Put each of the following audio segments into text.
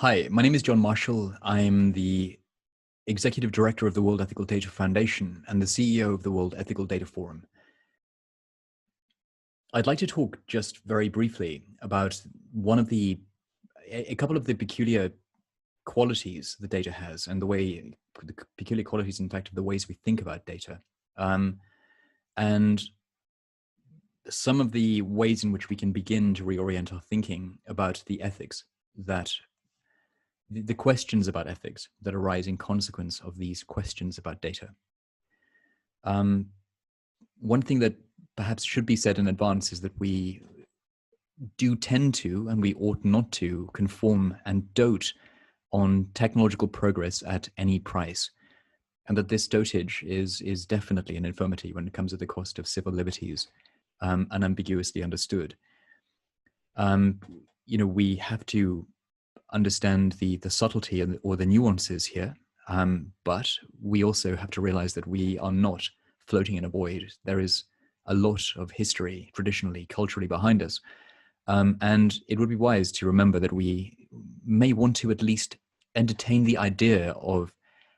Hi, my name is John Marshall. I'm the Executive Director of the World Ethical Data Foundation and the CEO of the World Ethical Data Forum. I'd like to talk just very briefly about a couple of the peculiar qualities the data has and the peculiar qualities, in fact, of the ways we think about data. And some of the ways in which we can begin to reorient our thinking about the ethics the questions about ethics that arise in consequence of these questions about data. One thing that perhaps should be said in advance is that we do tend to, and we ought not to, conform and dote on technological progress at any price, and that this dotage is definitely an infirmity when it comes at the cost of civil liberties, unambiguously understood. We have to understand the subtlety or the nuances here, but we also have to realize that we are not floating in a void. There is a lot of history, traditionally, culturally behind us, and it would be wise to remember that we may want to at least entertain the idea of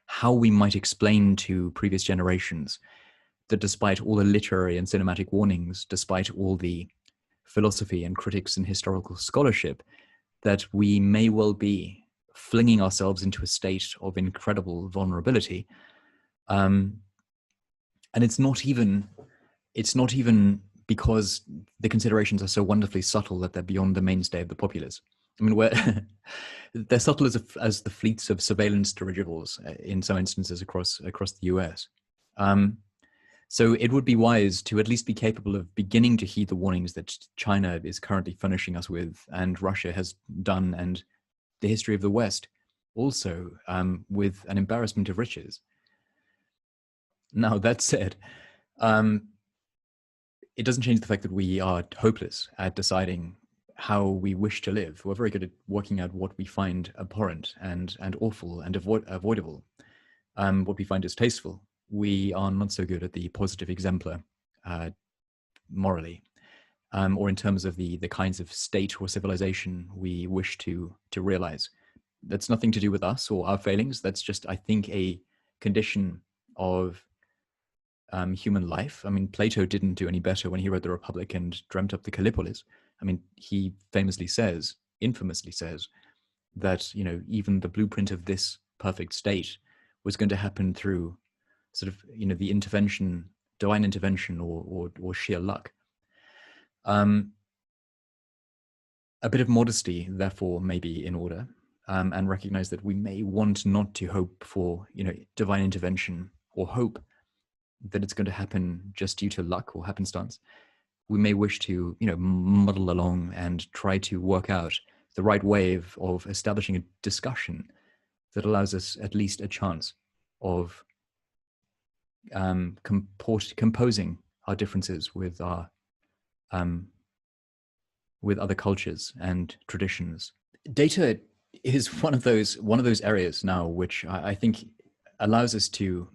how we might explain to previous generations that despite all the literary and cinematic warnings, despite all the philosophy and critics and historical scholarship, that we may well be flinging ourselves into a state of incredible vulnerability. And it's not even because the considerations are so wonderfully subtle that they're beyond the mainstay of the populace. I mean, they're subtle as the fleets of surveillance dirigibles in some instances across the US. So it would be wise to at least be capable of beginning to heed the warnings that China is currently furnishing us with, and Russia has done, and the history of the West also, with an embarrassment of riches. Now, that said, it doesn't change the fact that we are hopeless at deciding how we wish to live. We're very good at working out what we find abhorrent and awful and avoidable, what we find distasteful. We are not so good at the positive exemplar morally, or in terms of the kinds of state or civilization we wish to realize. That's nothing to do with us or our failings. That's just, I think, a condition of human life. I mean, Plato didn't do any better when he wrote the Republic and dreamt up the Callipolis. I mean, he infamously says, that, even the blueprint of this perfect state was going to happen through sort of, the divine intervention or sheer luck. A bit of modesty, therefore, may be in order, and recognize that we may want not to hope for, divine intervention or hope that it's going to happen just due to luck or happenstance. We may wish to, muddle along and try to work out the right way of establishing a discussion that allows us at least a chance of composing our differences with other cultures and traditions. Data is one of those areas now which I think allows us to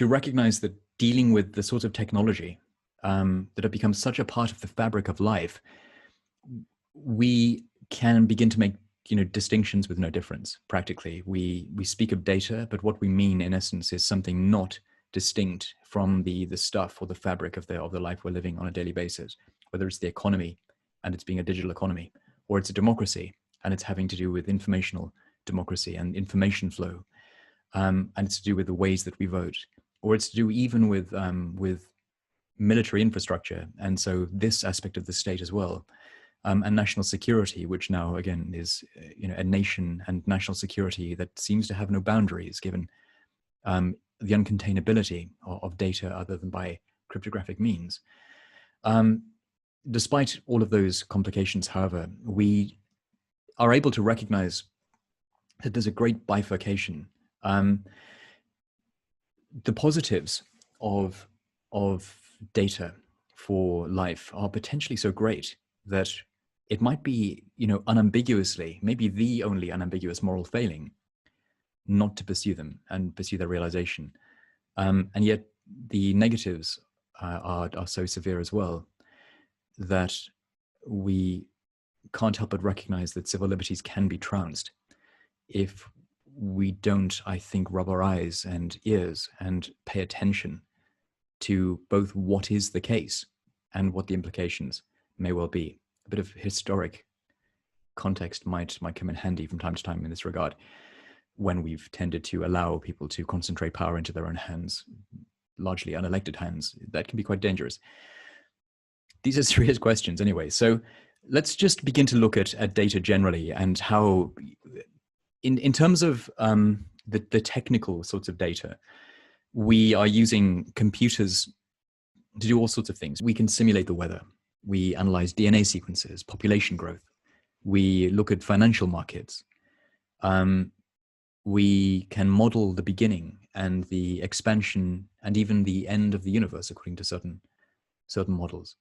recognize that dealing with the sorts of technology that have become such a part of the fabric of life, we can begin to make distinctions with no difference. Practically, we speak of data, but what we mean in essence is something not distinct from the stuff or the fabric of the life we're living on a daily basis. Whether it's the economy and it's being a digital economy, or it's a democracy and it's having to do with informational democracy and information flow, and it's to do with the ways that we vote, or it's to do even with military infrastructure, and so this aspect of the state as well. And national security, which now again is a nation and national security that seems to have no boundaries, given the uncontainability of data other than by cryptographic means. Despite all of those complications, however, we are able to recognize that there's a great bifurcation. The positives of data for life are potentially so great that it might be, unambiguously, maybe the only unambiguous moral failing not to pursue them and pursue their realization. And yet the negatives are so severe as well that we can't help but recognize that civil liberties can be trounced if we don't, I think, rub our eyes and ears and pay attention to both what is the case and what the implications may well be. A bit of historic context might come in handy from time to time in this regard, when we've tended to allow people to concentrate power into their own hands, largely unelected hands. That can be quite dangerous. These are serious questions anyway. So let's just begin to look at data generally, and how, in terms of the technical sorts of data, we are using computers to do all sorts of things. We can simulate the weather. We analyze DNA sequences, population growth. We look at financial markets. We can model the beginning and the expansion and even the end of the universe according to certain models.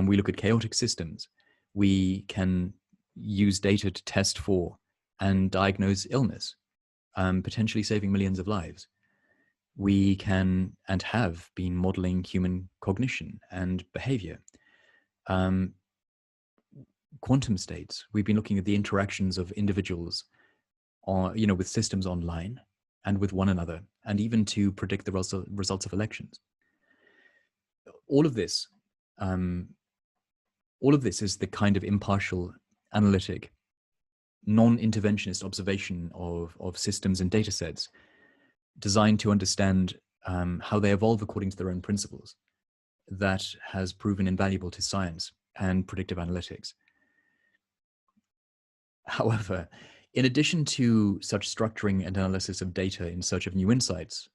We look at chaotic systems. We can use data to test for and diagnose illness, potentially saving millions of lives. We can and have been modeling human cognition and behavior. Quantum states. We've been looking at the interactions of individuals with systems online and with one another, and even to predict the results of elections. All of this is the kind of impartial, analytic, non-interventionist observation of systems and data sets designed to understand how they evolve according to their own principles, that has proven invaluable to science and predictive analytics. However, in addition to such structuring and analysis of data in search of new insights,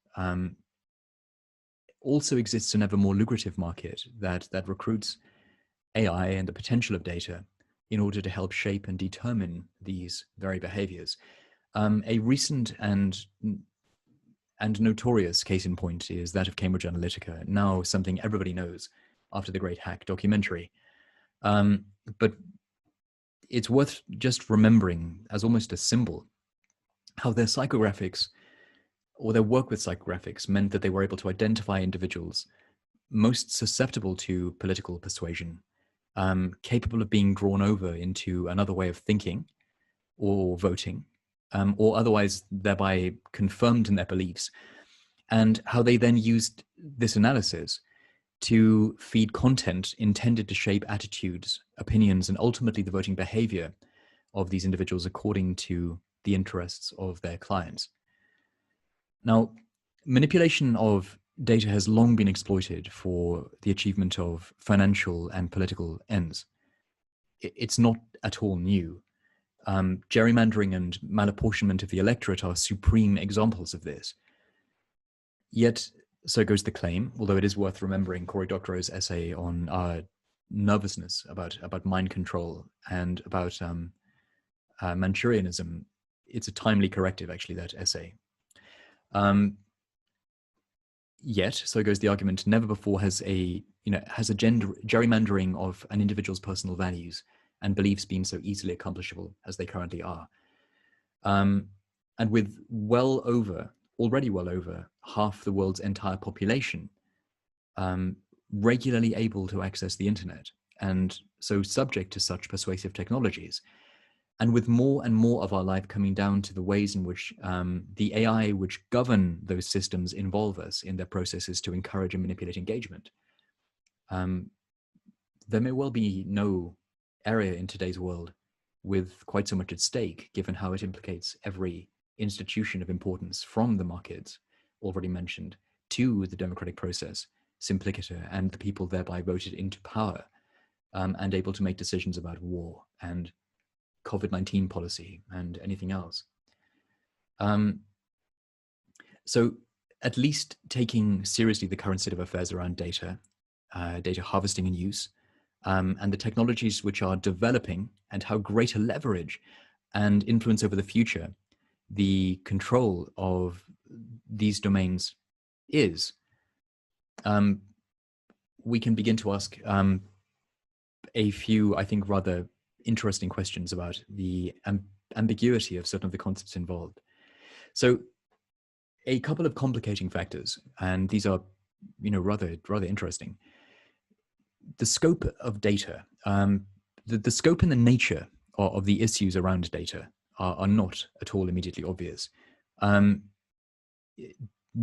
also exists an ever more lucrative market that recruits AI and the potential of data in order to help shape and determine these very behaviors. A recent and notorious case in point is that of Cambridge Analytica, now something everybody knows after the Great Hack documentary. But it's worth just remembering, as almost a symbol, how their psychographics, or their work with psychographics, meant that they were able to identify individuals most susceptible to political persuasion, capable of being drawn over into another way of thinking or voting, or otherwise thereby confirmed in their beliefs, and how they then used this analysis to feed content intended to shape attitudes, opinions, and ultimately the voting behavior of these individuals according to the interests of their clients. Now, manipulation of data has long been exploited for the achievement of financial and political ends. It's not at all new. Gerrymandering and malapportionment of the electorate are supreme examples of this. Yet, so goes the claim, although it is worth remembering Cory Doctorow's essay on our nervousness about mind control and about Manchurianism. It's a timely corrective, actually, that essay. Yet, so goes the argument, never before has a gerrymandering of an individual's personal values and beliefs been so easily accomplishable as they currently are. And with already well over half the world's entire population regularly able to access the internet, and so subject to such persuasive technologies, and with more and more of our life coming down to the ways in which the AI which govern those systems involve us in their processes to encourage and manipulate engagement, there may well be no area in today's world with quite so much at stake, given how it implicates every institution of importance, from the markets already mentioned to the democratic process simpliciter and the people thereby voted into power and able to make decisions about war and COVID-19 policy and anything else. So at least taking seriously the current state of affairs around data harvesting and use, and the technologies which are developing, and how great a leverage and influence over the future the control of these domains is, we can begin to ask a few, I think, rather interesting questions about the ambiguity of certain of the concepts involved. So a couple of complicating factors, and these are, rather interesting. The scope of data. the scope and the nature of the issues around data are not at all immediately obvious. Um,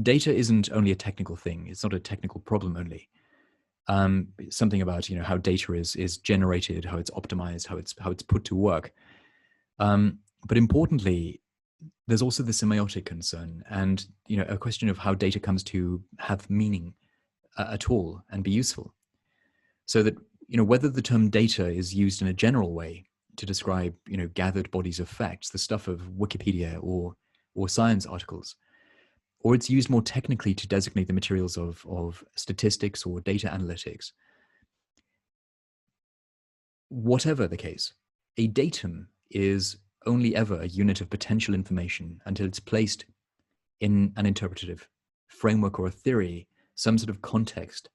Data isn't only a technical thing. It's not a technical problem only. Something about how data is generated, how it's optimized, how it's put to work. But importantly, there's also the semiotic concern, and a question of how data comes to have meaning at all and be useful. So that whether the term data is used in a general way to describe gathered bodies of facts, the stuff of Wikipedia or science articles, or it's used more technically to designate the materials of statistics or data analytics. Whatever the case, a datum is only ever a unit of potential information until it's placed in an interpretative framework or a theory, some sort of context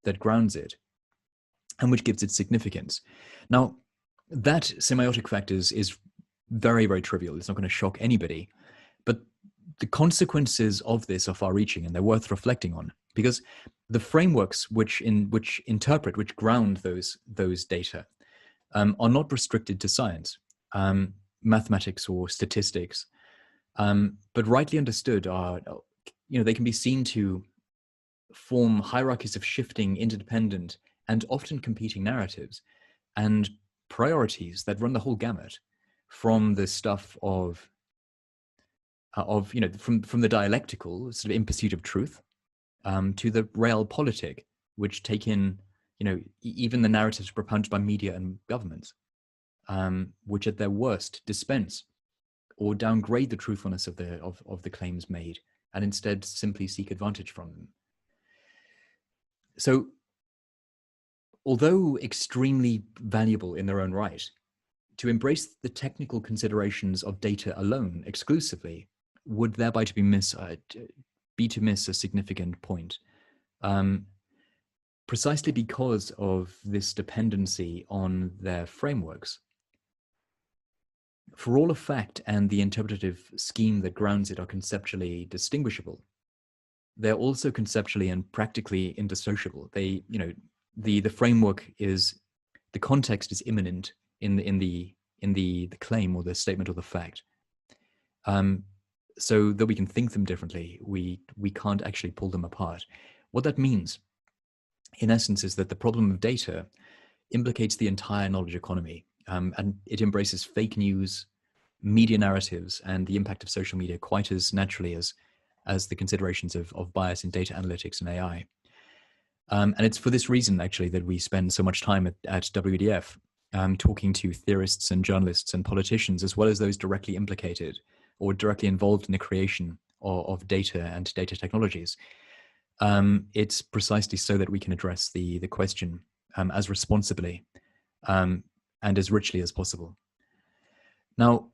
that grounds it and which gives it significance. Now, that semiotic fact is very, very trivial. It's not going to shock anybody. But the consequences of this are far-reaching, and they're worth reflecting on, because the frameworks which ground those data are not restricted to science, mathematics or statistics, but rightly understood they can be seen to form hierarchies of shifting, interdependent, and often competing narratives and priorities that run the whole gamut, from the stuff of from the dialectical, sort of in pursuit of truth, to the realpolitik, which take in even the narratives propounded by media and governments, which at their worst dispense or downgrade the truthfulness of the claims made, and instead simply seek advantage from them. So, although extremely valuable in their own right, to embrace the technical considerations of data alone exclusively would thereby to miss a significant point, precisely because of this dependency on their frameworks. For all a fact and the interpretative scheme that grounds it are conceptually distinguishable, they're also conceptually and practically indissociable. They, the framework is, the context is immanent in the claim or the statement or the fact. So that we can think them differently, we can't actually pull them apart. What that means, in essence, is that the problem of data implicates the entire knowledge economy, and it embraces fake news, media narratives, and the impact of social media quite as naturally as the considerations of bias in data analytics and AI. And it's for this reason, actually, that we spend so much time at WEDF talking to theorists and journalists and politicians, as well as those directly implicated or directly involved in the creation of data and data technologies. It's precisely so that we can address the question as responsibly and as richly as possible. Now,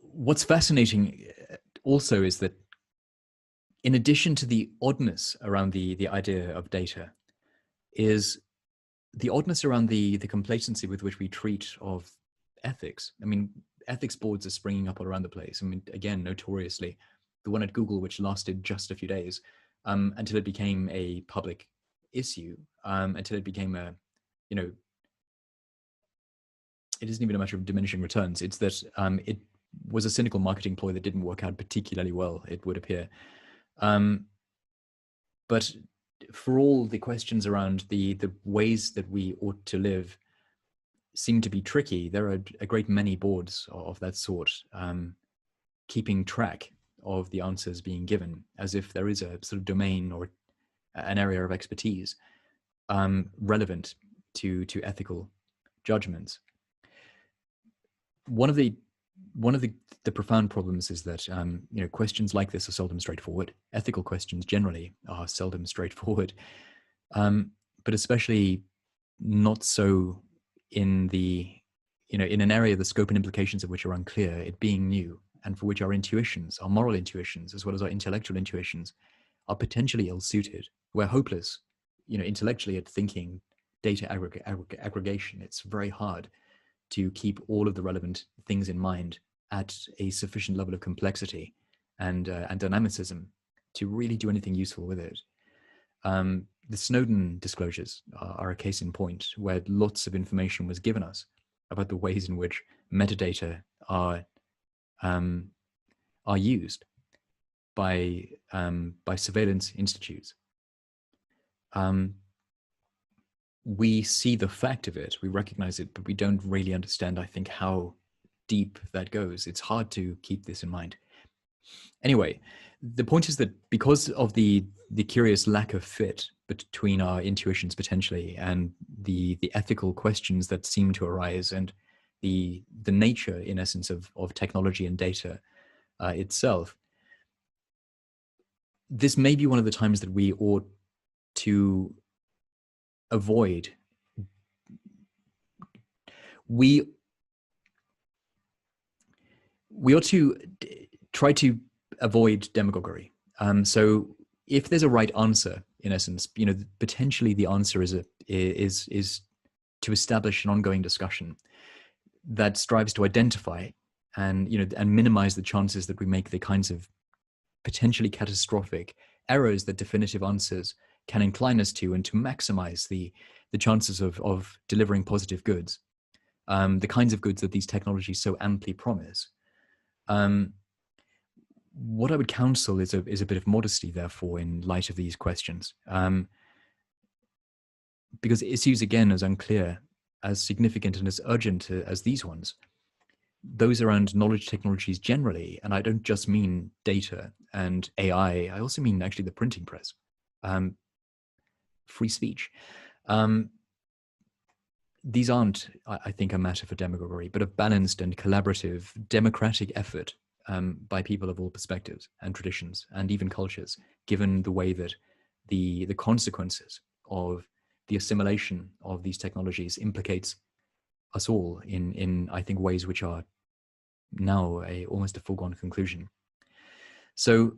what's fascinating also is that in addition to the oddness around the idea of data, is the oddness around the complacency with which we treat of ethics. I mean, ethics boards are springing up all around the place. I mean, again, notoriously, the one at Google, which lasted just a few days until it became a public issue, until it became it isn't even a matter of diminishing returns. It's that it was a cynical marketing ploy that didn't work out particularly well, it would appear. But for all the questions around the ways that we ought to live seem to be tricky, there are a great many boards of that sort keeping track of the answers being given, as if there is a sort of domain or an area of expertise relevant to ethical judgments. One of the profound problems is that questions like this are seldom straightforward. Ethical questions generally are seldom straightforward, but especially not so in in an area the scope and implications of which are unclear, it being new, and for which our intuitions, our moral intuitions, as well as our intellectual intuitions, are potentially ill-suited. We're hopeless, intellectually at thinking data aggregation. It's very hard to keep all of the relevant things in mind at a sufficient level of complexity and dynamicism to really do anything useful with it. The Snowden disclosures are a case in point, where lots of information was given us about the ways in which metadata are used by surveillance institutes. We see the fact of it, we recognize it, but we don't really understand, I think, how deep that goes. It's hard to keep this in mind. Anyway, the point is that because of the curious lack of fit between our intuitions potentially and the ethical questions that seem to arise, and the nature, in essence, of technology and data itself, this may be one of the times that we ought to avoid. We ought to try to avoid demagoguery. So if there's a right answer, in essence, potentially the answer is to establish an ongoing discussion that strives to identify and minimize the chances that we make the kinds of potentially catastrophic errors that definitive answers can incline us to, and to maximize the chances of delivering positive goods, the kinds of goods that these technologies so amply promise. What I would counsel is a bit of modesty, therefore, in light of these questions, because issues, again, as unclear, as significant, and as urgent as these ones, those around knowledge technologies generally, and I don't just mean data and AI, I also mean actually the printing press, free speech. These aren't, I think, a matter for demagoguery, but of balanced and collaborative democratic effort by people of all perspectives and traditions and even cultures, given the way that the consequences of the assimilation of these technologies implicates us all in I think, ways which are now almost a foregone conclusion. So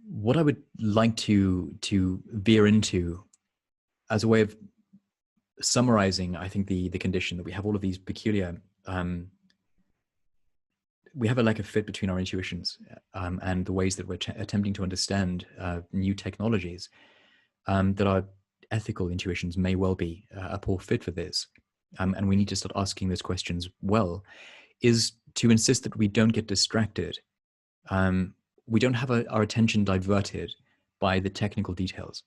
what I would like to veer into as a way of summarizing, I think, the condition that we have all of these peculiar, we have a lack of fit between our intuitions and the ways that we're attempting to understand new technologies, that our ethical intuitions may well be a poor fit for this. And we need to start asking those questions well, is to insist that we don't get distracted. We don't have our attention diverted by the technical details,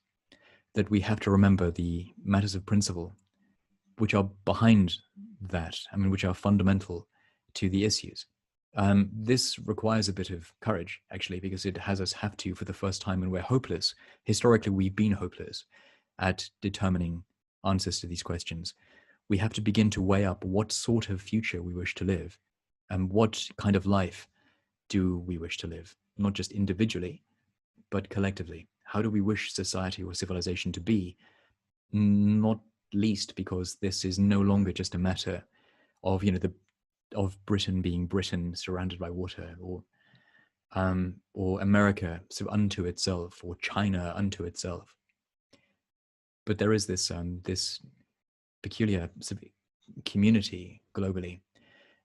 that we have to remember the matters of principle, which are behind that, which are fundamental to the issues. This requires a bit of courage, actually, because it has us have to, for the first time when we're hopeless. Historically, we've been hopeless at determining answers to these questions. We have to begin to weigh up what sort of future we wish to live, and what kind of life do we wish to live, not just individually, but collectively. How do we wish society or civilization to be? Not least because this is no longer just a matter of, of Britain being Britain surrounded by water, or America sort of unto itself, or China unto itself. But there is this this peculiar sort of community globally,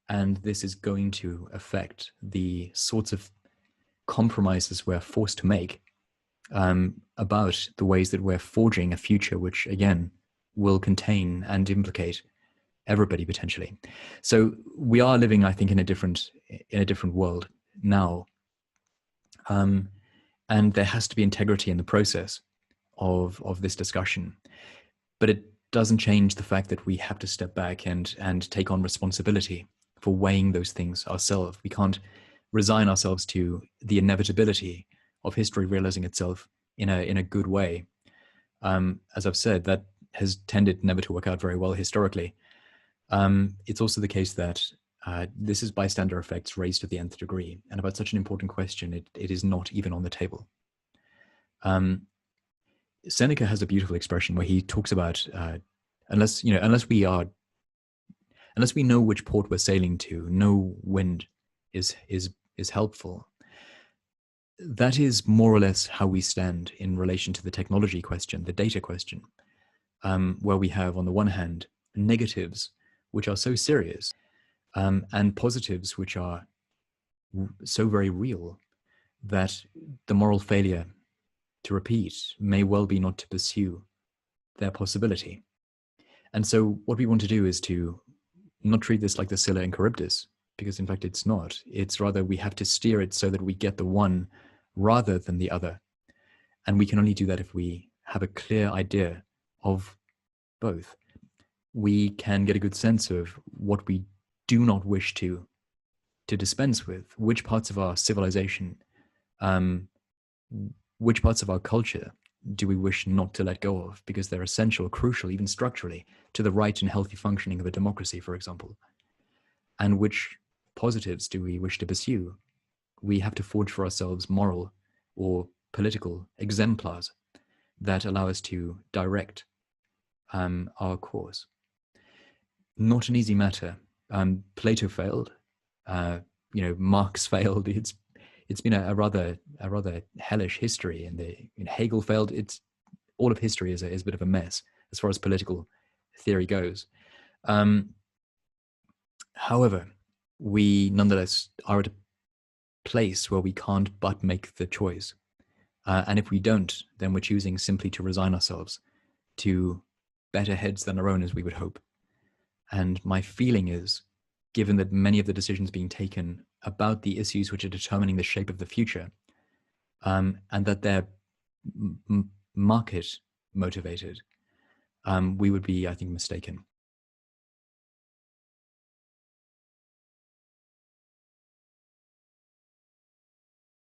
and this is going to affect the sorts of compromises we're forced to make about the ways that we're forging a future which, again, will contain and implicate everybody potentially. So we are living, I think, in a different world now, and there has to be integrity in the process of this discussion. But it doesn't change the fact that we have to step back and take on responsibility for weighing those things ourselves. We can't resign ourselves to the inevitability of history realizing itself in a good way. As I've said, that has tended never to work out very well historically. It's also the case that this is bystander effects raised to the nth degree, and about such an important question, it is not even on the table. Seneca has a beautiful expression where he talks about unless we know which port we're sailing to, no wind is helpful. That is more or less how we stand in relation to the technology question, the data question, where we have, on the one hand, negatives which are so serious, and positives which are so very real, that the moral failure to repeat may well be not to pursue their possibility. And so what we want to do is to not treat this like the Scylla and Charybdis, because in fact it's not. It's rather we have to steer it so that we get the one rather than the other. And we can only do that if we have a clear idea of both. We can get a good sense of what we do not wish to dispense with, which parts of our civilization, which parts of our culture do we wish not to let go of because they're essential, crucial, even structurally, to the right and healthy functioning of a democracy, for example. And which positives do we wish to pursue? We have to forge for ourselves moral or political exemplars that allow us to direct our course. Not an easy matter. Plato failed. Marx failed. It's been a rather hellish history, and Hegel failed. It's all of history is a bit of a mess as far as political theory goes. However, we nonetheless are at a place where we can't but make the choice. And if we don't, then we're choosing simply to resign ourselves to better heads than our own, as we would hope. And my feeling is, given that many of the decisions being taken about the issues which are determining the shape of the future, and that they're market motivated, we would be, I think, mistaken.